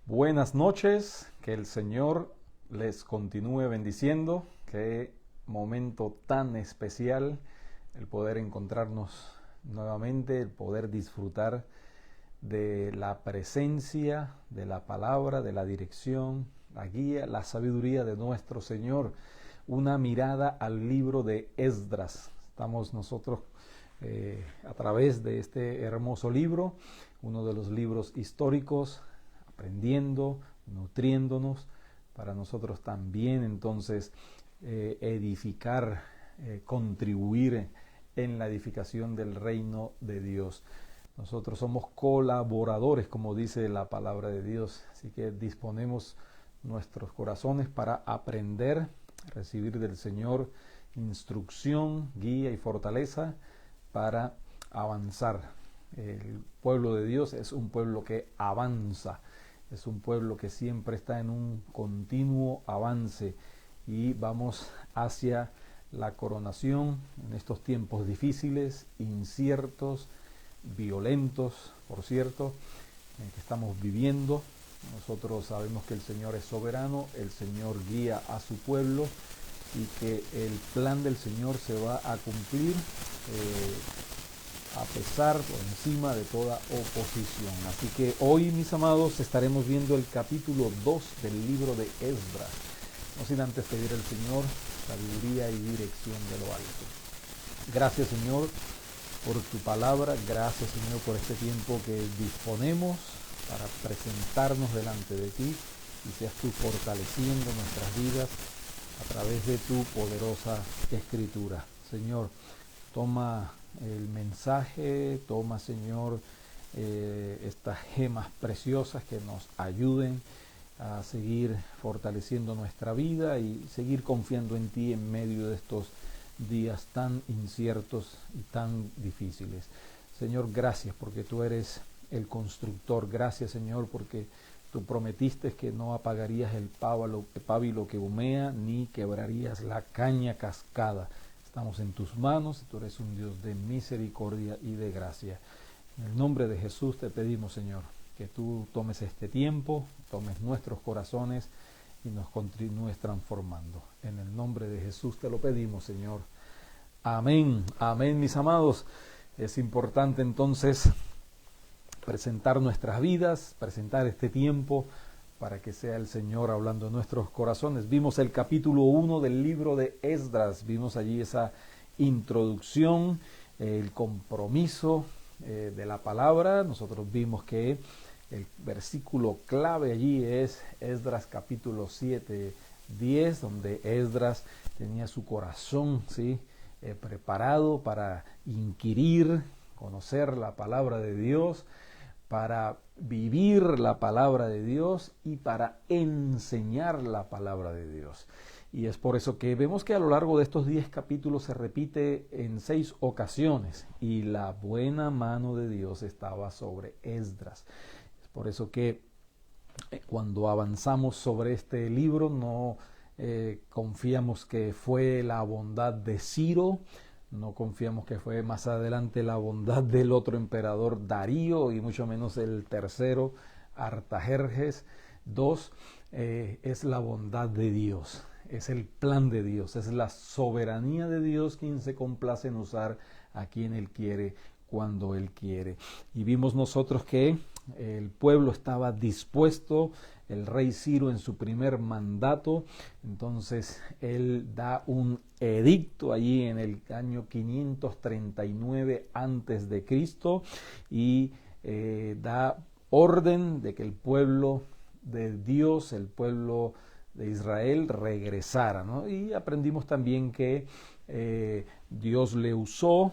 Buenas noches, que el Señor les continúe bendiciendo. Qué momento tan especial el poder encontrarnos nuevamente, el poder disfrutar de la presencia, de la palabra, de la dirección, la guía, la sabiduría de nuestro Señor. Una mirada al libro de Esdras. Estamos nosotros a través de este hermoso libro, uno de los libros históricos, aprendiendo, nutriéndonos, para nosotros también entonces edificar, contribuir en la edificación del reino de Dios. Nosotros somos colaboradores, como dice la palabra de Dios, así que disponemos nuestros corazones para aprender, recibir del Señor instrucción, guía y fortaleza para avanzar. El pueblo de Dios es un pueblo que avanza, es un pueblo que siempre está en un continuo avance y vamos hacia la coronación en estos tiempos difíciles, inciertos, violentos, por cierto, en que estamos viviendo. Nosotros sabemos que el Señor es soberano, el Señor guía a su pueblo y que el plan del Señor se va a cumplir a pesar, por encima de toda oposición. Así que hoy, mis amados, estaremos viendo el capítulo 2 del libro de Esdras. No sin antes pedir al Señor sabiduría y dirección de lo alto. Gracias, Señor, por tu palabra. Gracias, Señor, por este tiempo que disponemos para presentarnos delante de ti y seas tú fortaleciendo nuestras vidas a través de tu poderosa escritura. Señor, toma el mensaje, toma, Señor, estas gemas preciosas que nos ayuden a seguir fortaleciendo nuestra vida y seguir confiando en ti en medio de estos días tan inciertos y tan difíciles. Señor, gracias porque tú eres el constructor. Gracias, Señor, porque tú prometiste que no apagarías el pábilo que humea, ni quebrarías la caña cascada. Estamos en tus manos y tú eres un Dios de misericordia y de gracia. En el nombre de Jesús te pedimos, Señor, que tú tomes este tiempo, tomes nuestros corazones y nos continúes transformando. En el nombre de Jesús te lo pedimos, Señor. Amén, amén, mis amados. Es importante entonces presentar nuestras vidas, presentar este tiempo para que sea el Señor hablando en nuestros corazones. Vimos el capítulo 1 del libro de Esdras, vimos allí esa introducción, el compromiso de la palabra. Nosotros vimos que el versículo clave allí es Esdras capítulo 7, 10, donde Esdras tenía su corazón, ¿sí?, preparado para inquirir, conocer la palabra de Dios, para vivir la palabra de Dios y para enseñar la palabra de Dios. Y es por eso que vemos que a lo largo de estos 10 capítulos se repite en 6 ocasiones y la buena mano de Dios estaba sobre Esdras. Es por eso que cuando avanzamos sobre este libro no confiamos que fue la bondad de Ciro, no confiamos que fue más adelante la bondad del otro emperador Darío y mucho menos el tercero Artajerjes II. Es la bondad de Dios, es el plan de Dios, es la soberanía de Dios quien se complace en usar a quien Él quiere, cuando Él quiere. Y vimos nosotros que el pueblo estaba dispuesto, el rey Ciro en su primer mandato, entonces él da un edicto allí en el año 539 antes de Cristo y da orden de que el pueblo de Dios, el pueblo de Israel regresara, ¿no? Y aprendimos también que Dios le usó,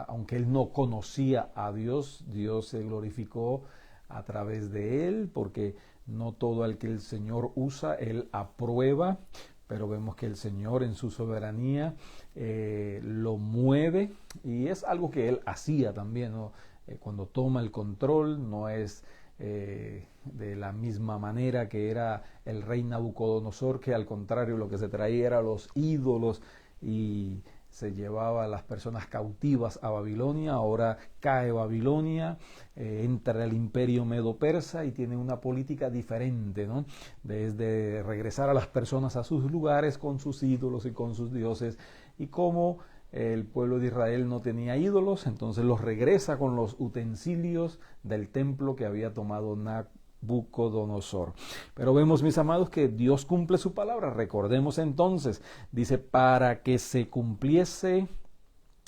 aunque él no conocía a Dios, Dios se glorificó a través de él, porque no todo el que el Señor usa, él aprueba, pero vemos que el Señor en su soberanía lo mueve y es algo que él hacía también, ¿no? Cuando toma el control no es de la misma manera que era el rey Nabucodonosor, que al contrario lo que se traía era los ídolos y se llevaba a las personas cautivas a Babilonia, ahora cae Babilonia, entra el imperio medo-persa y tiene una política diferente, ¿no? Desde regresar a las personas a sus lugares con sus ídolos y con sus dioses, y como el pueblo de Israel no tenía ídolos, entonces los regresa con los utensilios del templo que había tomado Nabucodonosor. Pero vemos, mis amados, que Dios cumple su palabra. Recordemos entonces, dice, para que se cumpliese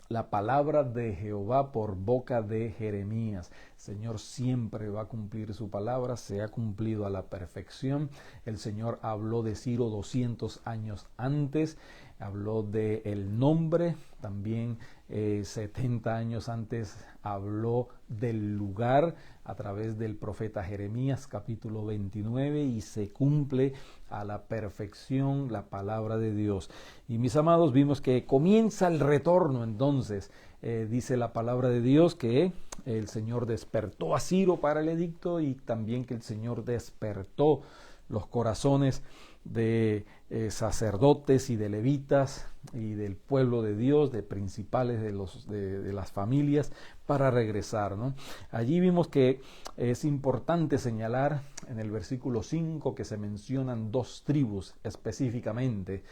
la palabra de Jehová por boca de Jeremías. Señor siempre va a cumplir su palabra, se ha cumplido a la perfección. El Señor habló de Ciro 200 años antes, habló de el nombre, también 70 años antes habló del lugar a través del profeta Jeremías, capítulo 29, y se cumple a la perfección la palabra de Dios. Y mis amados, vimos que comienza el retorno entonces. Dice la palabra de Dios que el Señor despertó a Ciro para el edicto, y también que el Señor despertó los corazones de sacerdotes y de levitas y del pueblo de Dios, de principales de las familias, para regresar, ¿no? Allí vimos que es importante señalar en el versículo 5 que se mencionan 2 tribus específicamente.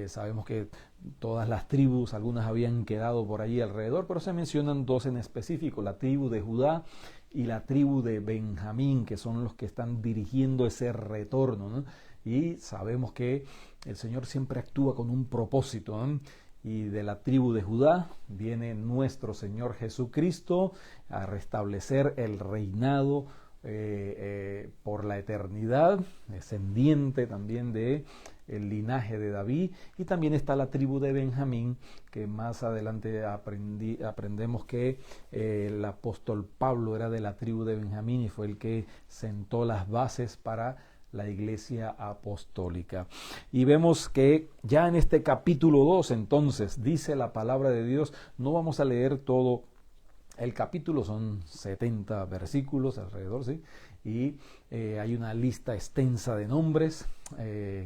Sabemos que todas las tribus, algunas habían quedado por allí alrededor, pero se mencionan 2 en específico, la tribu de Judá y la tribu de Benjamín, que son los que están dirigiendo ese retorno, ¿no? Y sabemos que el Señor siempre actúa con un propósito, ¿no? Y de la tribu de Judá viene nuestro Señor Jesucristo a restablecer el reinado por la eternidad, descendiente también de el linaje de David. Y también está la tribu de Benjamín, que más adelante aprendemos que el apóstol Pablo era de la tribu de Benjamín y fue el que sentó las bases para la iglesia apostólica. Y vemos que ya en este capítulo 2 entonces dice la palabra de Dios. No vamos a leer todo el capítulo, son 70 versículos alrededor, ¿sí? Y hay una lista extensa de nombres,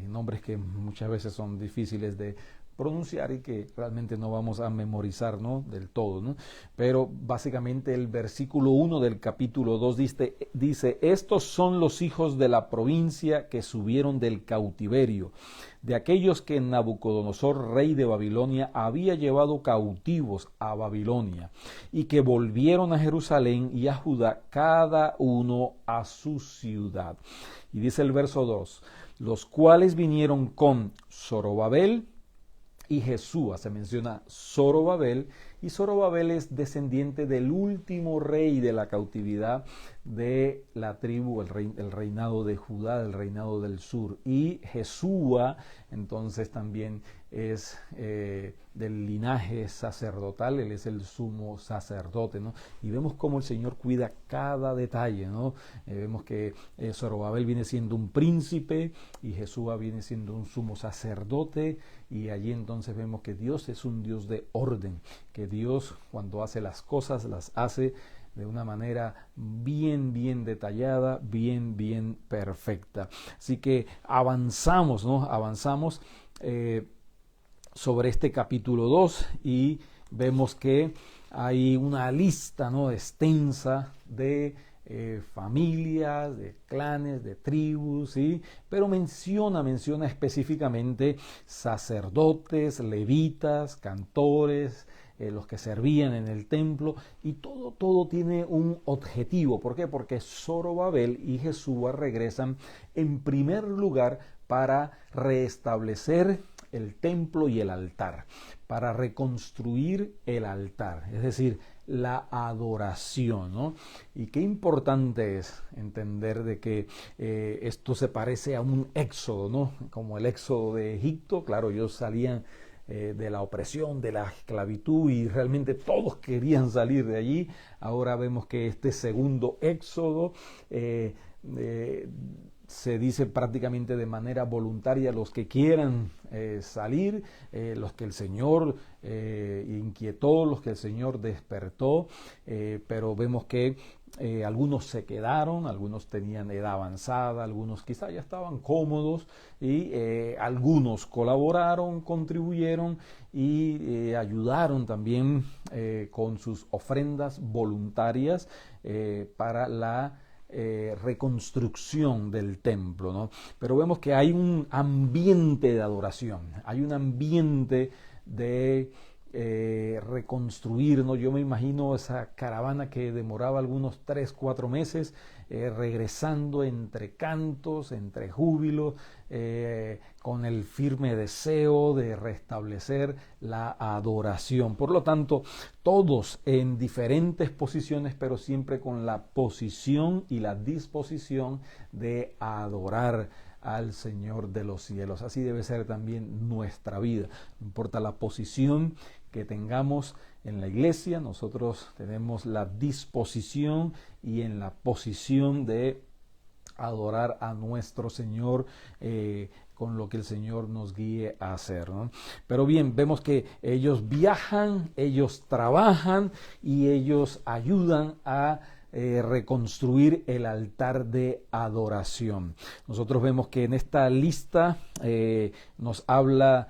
nombres que muchas veces son difíciles de pronunciar y que realmente no vamos a memorizar, ¿no?, del todo, ¿no? Pero básicamente el versículo 1 del capítulo 2 dice, estos son los hijos de la provincia que subieron del cautiverio, de aquellos que Nabucodonosor, rey de Babilonia, había llevado cautivos a Babilonia, y que volvieron a Jerusalén y a Judá, cada uno a su ciudad. Y dice el verso 2, los cuales vinieron con Zorobabel y Jesúa. Se menciona Zorobabel, y Zorobabel es descendiente del último rey de la cautividad de la tribu, el reinado de Judá, el reinado del sur. Y Jesúa entonces también es del linaje sacerdotal, él es el sumo sacerdote, ¿no? Y vemos cómo el Señor cuida cada detalle, ¿no? Vemos que Zorobabel viene siendo un príncipe y Jesúa viene siendo un sumo sacerdote, y allí entonces vemos que Dios es un Dios de orden, que Dios cuando hace las cosas las hace de una manera bien detallada, bien perfecta. Así que avanzamos, ¿no? Avanzamos sobre este capítulo 2 y vemos que hay una lista, ¿no?, extensa de familias, de clanes, de tribus, ¿sí? Pero menciona específicamente sacerdotes, levitas, cantores, los que servían en el templo, y todo tiene un objetivo. ¿Por qué? Porque Zorobabel y Jesúa regresan en primer lugar para restablecer el templo y el altar, para reconstruir el altar, es decir, la adoración, ¿no? Y qué importante es entender de que esto se parece a un éxodo, ¿no? Como el éxodo de Egipto. Claro, ellos salían de la opresión, de la esclavitud, y realmente todos querían salir de allí. Ahora vemos que este segundo éxodo se dice prácticamente de manera voluntaria, los que quieran salir, los que el Señor inquietó, los que el Señor despertó, pero vemos que algunos se quedaron, algunos tenían edad avanzada, algunos quizá ya estaban cómodos y algunos colaboraron, contribuyeron y ayudaron también con sus ofrendas voluntarias para la reconstrucción del templo, ¿no? Pero vemos que hay un ambiente de adoración, hay un ambiente de reconstruir, ¿no? Yo me imagino esa caravana que demoraba algunos 3, 4 meses, regresando entre cantos, entre júbilos, con el firme deseo de restablecer la adoración. Por lo tanto, todos en diferentes posiciones, pero siempre con la posición y la disposición de adorar al Señor de los cielos. Así debe ser también nuestra vida. No importa la posición que tengamos en la iglesia, nosotros tenemos la disposición y en la posición de adorar a nuestro Señor con lo que el Señor nos guíe a hacer, ¿no? Pero bien, vemos que ellos viajan, ellos trabajan y ellos ayudan a reconstruir el altar de adoración. Nosotros vemos que en esta lista nos habla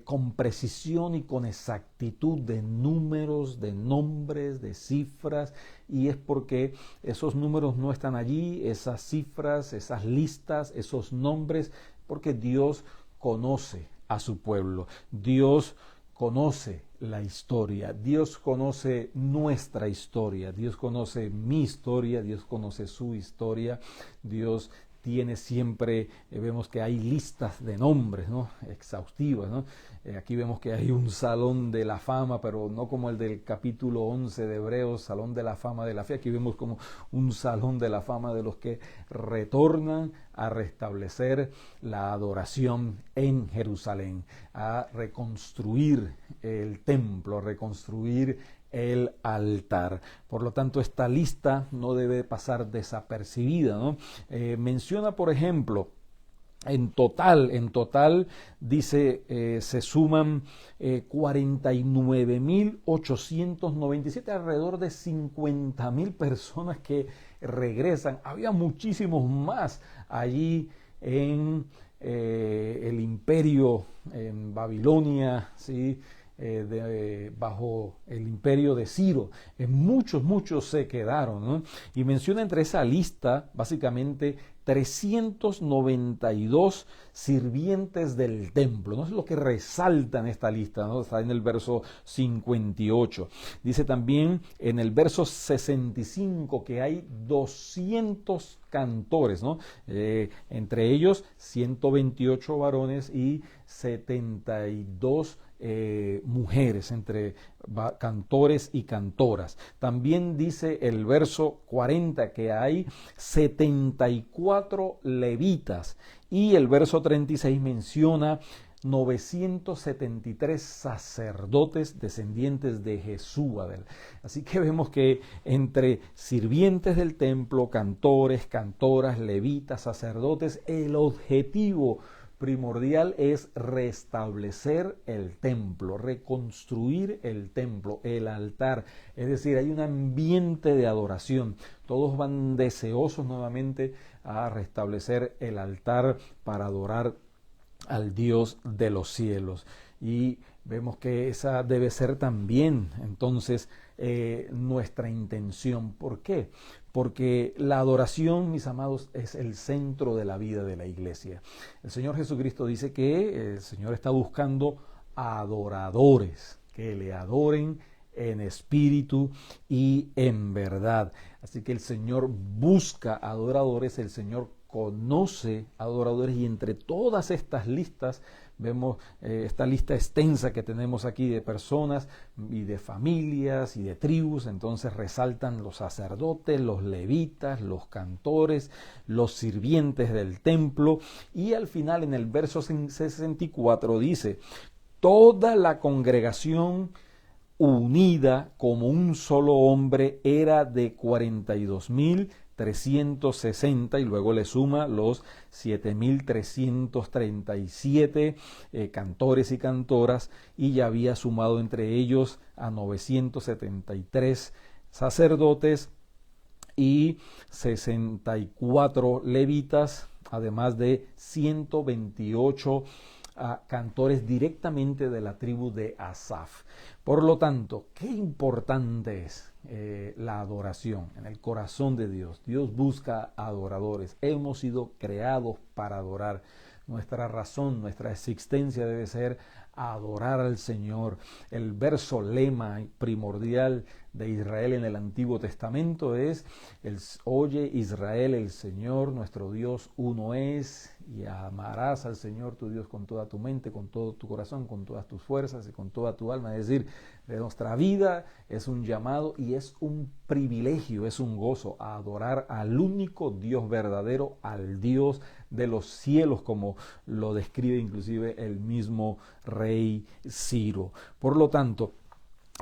con precisión y con exactitud de números, de nombres, de cifras, y es porque esos números no están allí, esas cifras, esas listas, esos nombres, porque Dios conoce a su pueblo. Dios conoce la historia, Dios conoce nuestra historia, Dios conoce mi historia, Dios conoce su historia, Dios tiene siempre, vemos que hay listas de nombres, ¿no? Exhaustivas, ¿no? Aquí vemos que hay un salón de la fama, pero no como el del capítulo 11 de Hebreos, salón de la fama de la fe. Aquí vemos como un salón de la fama de los que retornan a restablecer la adoración en Jerusalén, a reconstruir el templo, a reconstruir el altar. Por lo tanto, esta lista no debe pasar desapercibida, ¿no? Menciona, por ejemplo, en total dice, se suman 49.897, alrededor de 50.000 personas que regresan. Había muchísimos más allí en el imperio, en Babilonia, ¿sí? Bajo el imperio de Ciro. Muchos se quedaron, ¿no? Y menciona entre esa lista básicamente 392 sirvientes del templo, ¿no? Es lo que resalta en esta lista, ¿no? Está en el verso 58. Dice también en el verso 65 que hay 200 cantores, ¿no? Entre ellos 128 varones y 72 mujeres, entre cantores y cantoras. También dice el verso 40 que hay 74 levitas, y el verso 36 menciona 973 sacerdotes descendientes de Jesúa. Así que vemos que entre sirvientes del templo, cantores, cantoras, levitas, sacerdotes, el objetivo primordial es restablecer el templo, reconstruir el templo, el altar. Es decir, hay un ambiente de adoración. Todos van deseosos nuevamente a restablecer el altar para adorar al Dios de los cielos. Y vemos que esa debe ser también entonces nuestra intención. ¿Por qué? Porque la adoración, mis amados, es el centro de la vida de la iglesia. El Señor Jesucristo dice que el Señor está buscando adoradores que le adoren en espíritu y en verdad. Así que el Señor busca adoradores, el Señor conoce adoradores, y entre todas estas listas vemos esta lista extensa que tenemos aquí de personas y de familias y de tribus. Entonces resaltan los sacerdotes, los levitas, los cantores, los sirvientes del templo, y al final en el verso 64 dice: toda la congregación unida como un solo hombre era de 42.360, y luego le suma los 7.337 cantores y cantoras, y ya había sumado entre ellos a 973 sacerdotes y 64 levitas, además de 128 cantores directamente de la tribu de Asaf. Por lo tanto, qué importante es la adoración en el corazón de Dios. Dios busca adoradores. Hemos sido creados para adorar. Nuestra razón, nuestra existencia debe ser adorar al Señor. El verso lema primordial de Israel en el Antiguo Testamento es: oye Israel, el Señor nuestro Dios uno es, y amarás al Señor tu Dios con toda tu mente, con todo tu corazón, con todas tus fuerzas y con toda tu alma. Es decir, de nuestra vida es un llamado y es un privilegio, es un gozo a adorar al único Dios verdadero, al Dios de los cielos, como lo describe inclusive el mismo rey Ciro. Por lo tanto,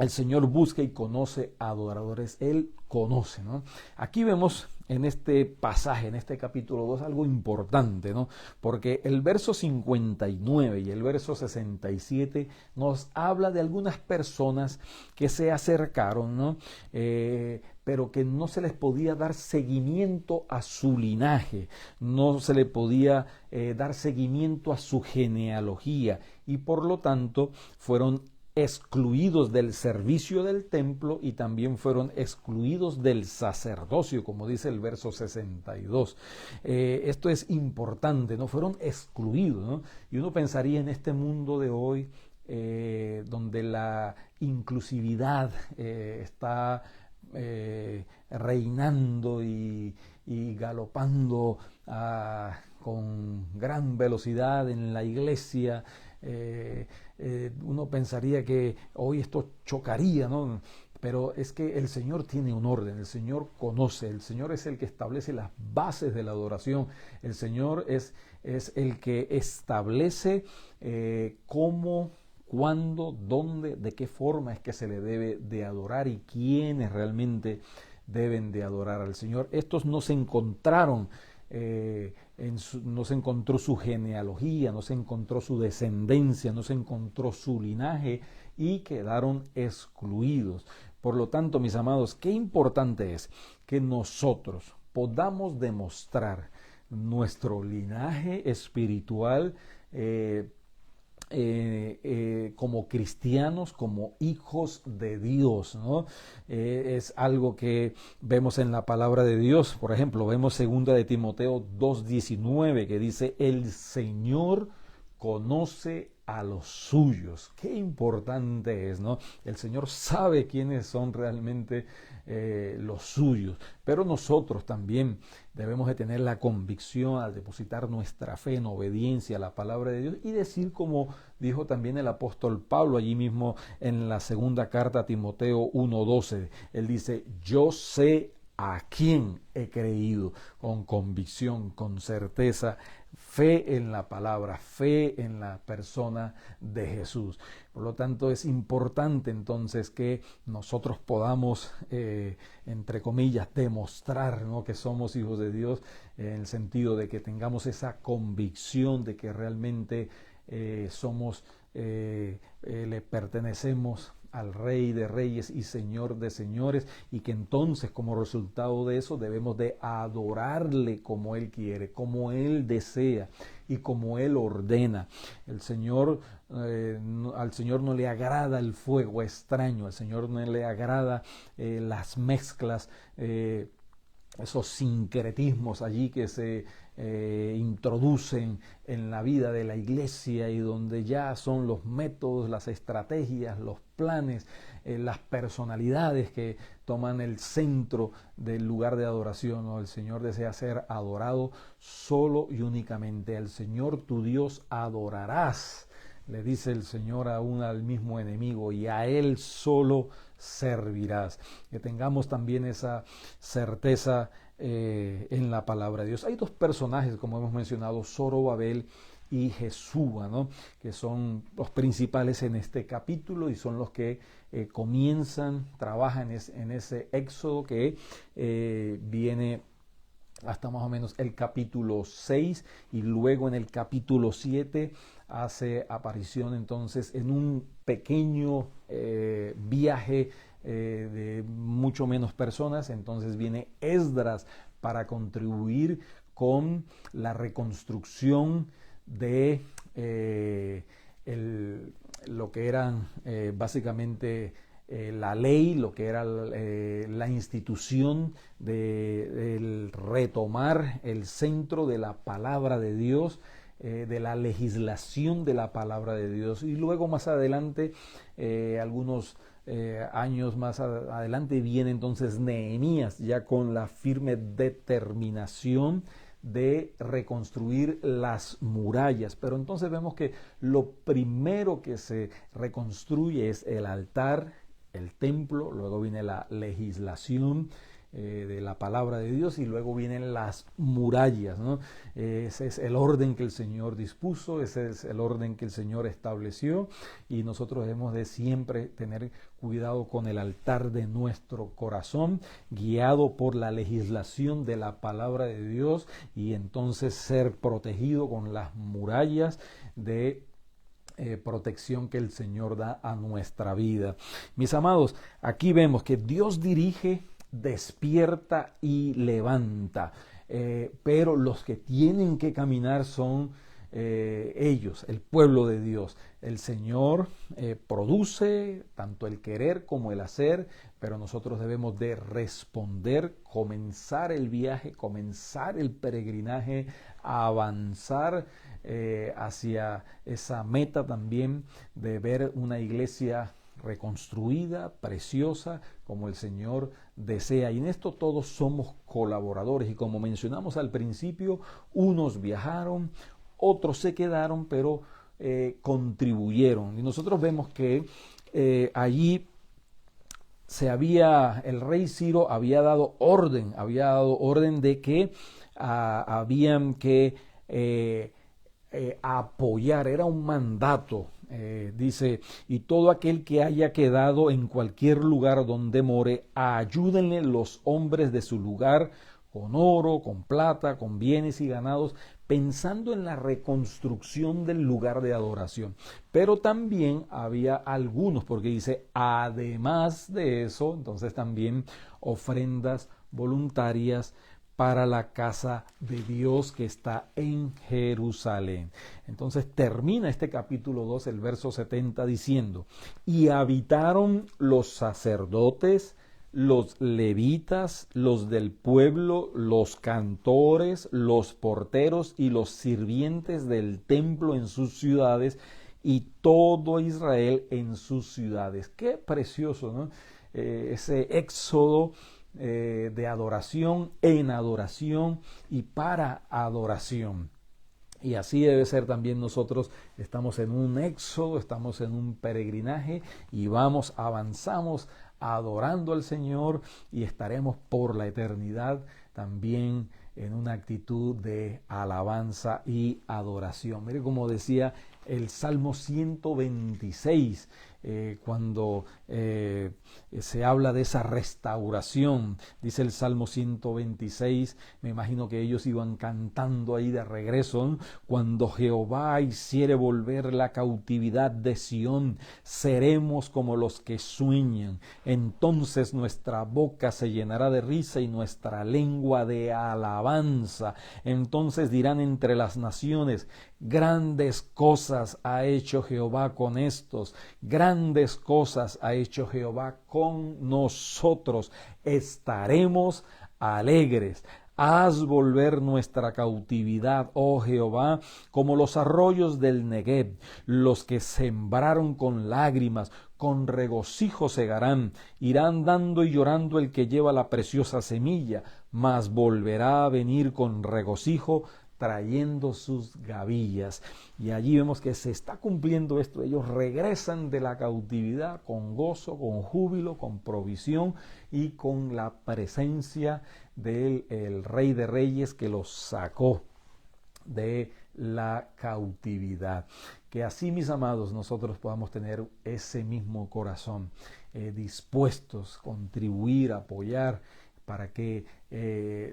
el Señor busca y conoce adoradores. Él conoce, ¿no? Aquí vemos en este pasaje, en este capítulo 2, algo importante, ¿no? Porque el verso 59 y el verso 67 nos habla de algunas personas que se acercaron, ¿no? Pero que no se les podía dar seguimiento a su linaje, no se le podía dar seguimiento a su genealogía, y por lo tanto fueron excluidos del servicio del templo y también fueron excluidos del sacerdocio, como dice el verso 62. Esto es importante, ¿no? Fueron excluidos, ¿no? Y uno pensaría en este mundo de hoy, donde la inclusividad está reinando y galopando con gran velocidad en la iglesia. Uno pensaría que hoy esto chocaría, ¿no? Pero es que el Señor tiene un orden, el Señor conoce, el Señor es el que establece las bases de la adoración, el Señor es el que establece cómo, cuándo, dónde, de qué forma es que se le debe de adorar y quiénes realmente deben de adorar al Señor. Estos no se encontraron, no se encontró su genealogía, no se encontró su descendencia, no se encontró su linaje y quedaron excluidos. Por lo tanto, mis amados, qué importante es que nosotros podamos demostrar nuestro linaje espiritual como cristianos, como hijos de Dios, ¿no? Es algo que vemos en la palabra de Dios. Por ejemplo, vemos 2 de Timoteo 2:19, que dice: el Señor conoce a los suyos. Qué importante es, ¿no? El Señor sabe quiénes son realmente los suyos, pero nosotros también debemos de tener la convicción al depositar nuestra fe en obediencia a la palabra de Dios y decir, como dijo también el apóstol Pablo allí mismo en la segunda carta a Timoteo 1:12. Él dice: yo sé a quién he creído, con convicción, con certeza, fe en la palabra, fe en la persona de Jesús. Por lo tanto, es importante entonces que nosotros podamos, entre comillas, demostrar, ¿no?, que somos hijos de Dios, en el sentido de que tengamos esa convicción de que realmente le pertenecemos al Rey de Reyes y Señor de Señores, y que entonces, como resultado de eso, debemos de adorarle como Él quiere, como Él desea y como Él ordena. Al Señor no le agrada el fuego extraño, al Señor no le agrada las mezclas, esos sincretismos allí que se introducen en la vida de la iglesia, y donde ya son los métodos, las estrategias, los planes, las personalidades que toman el centro del lugar de adoración, ¿no? El Señor desea ser adorado solo y únicamente. Al Señor tu Dios adorarás, le dice el Señor aún al mismo enemigo, y a Él solo servirás. Que tengamos también esa certeza en la palabra de Dios. Hay dos personajes, como hemos mencionado, Zorobabel y Jesúa, ¿no?, que son los principales en este capítulo y son los que trabajan en ese éxodo que viene hasta más o menos el capítulo 6, y luego en el capítulo 7 hace aparición entonces en un pequeño viaje de mucho menos personas. Entonces viene Esdras para contribuir con la reconstrucción de lo que eran básicamente la ley, lo que era la institución de retomar el centro de la palabra de Dios, de la legislación de la palabra de Dios. Y luego más adelante, algunos años más adelante, viene entonces Nehemías ya con la firme determinación de reconstruir las murallas. Pero entonces vemos que lo primero que se reconstruye es el altar, el templo, luego viene la legislación de la palabra de Dios y luego vienen las murallas, ¿no? Ese es el orden que el Señor dispuso, ese es el orden que el Señor estableció, y nosotros debemos de siempre tener cuidado con el altar de nuestro corazón, guiado por la legislación de la palabra de Dios, y entonces ser protegido con las murallas de protección que el Señor da a nuestra vida. Mis amados, aquí vemos que Dios dirige, despierta y levanta, pero los que tienen que caminar son ellos, el pueblo de Dios. El Señor produce tanto el querer como el hacer, pero nosotros debemos de responder, comenzar el viaje, comenzar el peregrinaje, avanzar hacia esa meta también de ver una iglesia reconstruida, preciosa, como el Señor desea. Y en esto todos somos colaboradores. Y como mencionamos al principio, unos viajaron, otros se quedaron, pero contribuyeron. Y nosotros vemos que allí el rey Ciro había dado orden de que habían que apoyar, era un mandato. Dice, y todo aquel que haya quedado en cualquier lugar donde more, ayúdenle los hombres de su lugar con oro, con plata, con bienes y ganados, pensando en la reconstrucción del lugar de adoración. Pero también había algunos, porque dice, además de eso, entonces también ofrendas voluntarias para la casa de Dios que está en Jerusalén. Entonces termina este capítulo 2, el verso 70, diciendo, y habitaron los sacerdotes, los levitas, los del pueblo, los cantores, los porteros y los sirvientes del templo en sus ciudades, y todo Israel en sus ciudades. Qué precioso, ¿no? Ese éxodo de adoración en adoración y para adoración. Y así debe ser también nosotros. Estamos en un éxodo, estamos en un peregrinaje y avanzamos adorando al Señor, y estaremos por la eternidad también en una actitud de alabanza y adoración. Mire como decía el Salmo 126, cuando se habla de esa restauración. Dice el Salmo 126, me imagino que ellos iban cantando ahí de regreso, ¿no? Cuando Jehová hiciere volver la cautividad de Sión, seremos como los que sueñan. Entonces nuestra boca se llenará de risa y nuestra lengua de alabanza. Entonces dirán entre las naciones, grandes cosas ha hecho Jehová con estos, grandes cosas ha hecho Jehová con nosotros, estaremos alegres. Haz volver nuestra cautividad, oh Jehová, como los arroyos del Negev. Los que sembraron con lágrimas, con regocijo segarán. Irán dando y llorando el que lleva la preciosa semilla, mas volverá a venir con regocijo, trayendo sus gavillas. Y allí vemos que se está cumpliendo esto. Ellos regresan de la cautividad con gozo, con júbilo, con provisión y con la presencia del Rey de Reyes que los sacó de la cautividad. Que así, mis amados, nosotros podamos tener ese mismo corazón, dispuestos a contribuir, a apoyar, para que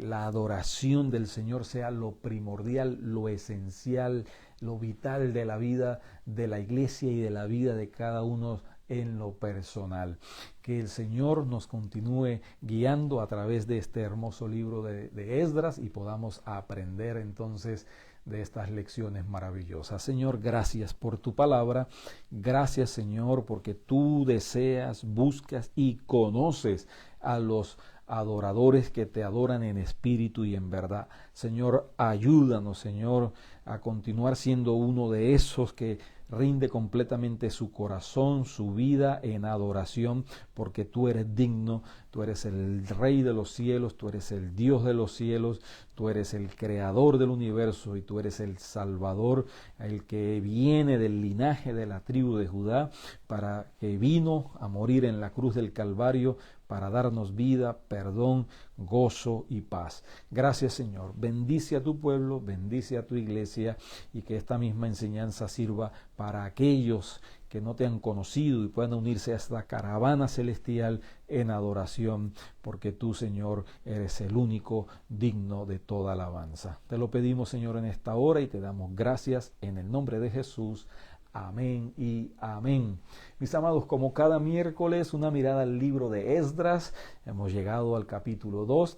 la adoración del Señor sea lo primordial, lo esencial, lo vital de la vida de la iglesia y de la vida de cada uno en lo personal. Que el Señor nos continúe guiando a través de este hermoso libro de Esdras y podamos aprender entonces de estas lecciones maravillosas. Señor, gracias por tu palabra. Gracias, Señor, porque tú deseas, buscas y conoces a los adoradores que te adoran en espíritu y en verdad. Señor, ayúdanos, Señor, a continuar siendo uno de esos que rinde completamente su corazón, su vida en adoración, porque tú eres digno, tú eres el Rey de los cielos, tú eres el Dios de los cielos, tú eres el Creador del universo y tú eres el Salvador, el que viene del linaje de la tribu de Judá, para que vino a morir en la cruz del Calvario para darnos vida, perdón, gozo y paz. Gracias, Señor. Bendice a tu pueblo, bendice a tu iglesia y que esta misma enseñanza sirva para aquellos que no te han conocido y puedan unirse a esta caravana celestial en adoración, porque tú, Señor, eres el único digno de toda alabanza. Te lo pedimos, Señor, en esta hora y te damos gracias en el nombre de Jesús. Amén y amén. Mis amados, como cada miércoles, una mirada al libro de Esdras. Hemos llegado al capítulo 2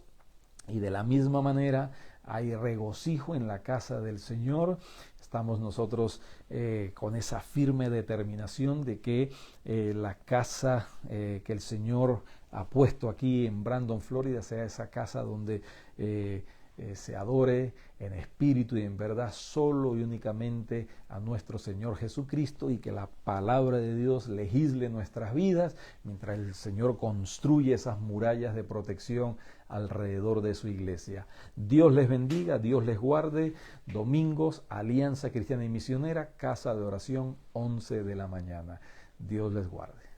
y de la misma manera hay regocijo en la casa del Señor. Estamos nosotros con esa firme determinación de que la casa que el Señor ha puesto aquí en Brandon, Florida, sea esa casa donde se adore en espíritu y en verdad solo y únicamente a nuestro Señor Jesucristo, y que la palabra de Dios legisle nuestras vidas mientras el Señor construye esas murallas de protección alrededor de su iglesia. Dios les bendiga, Dios les guarde. Domingos, Alianza Cristiana y Misionera, Casa de Oración, 11 de la mañana. Dios les guarde.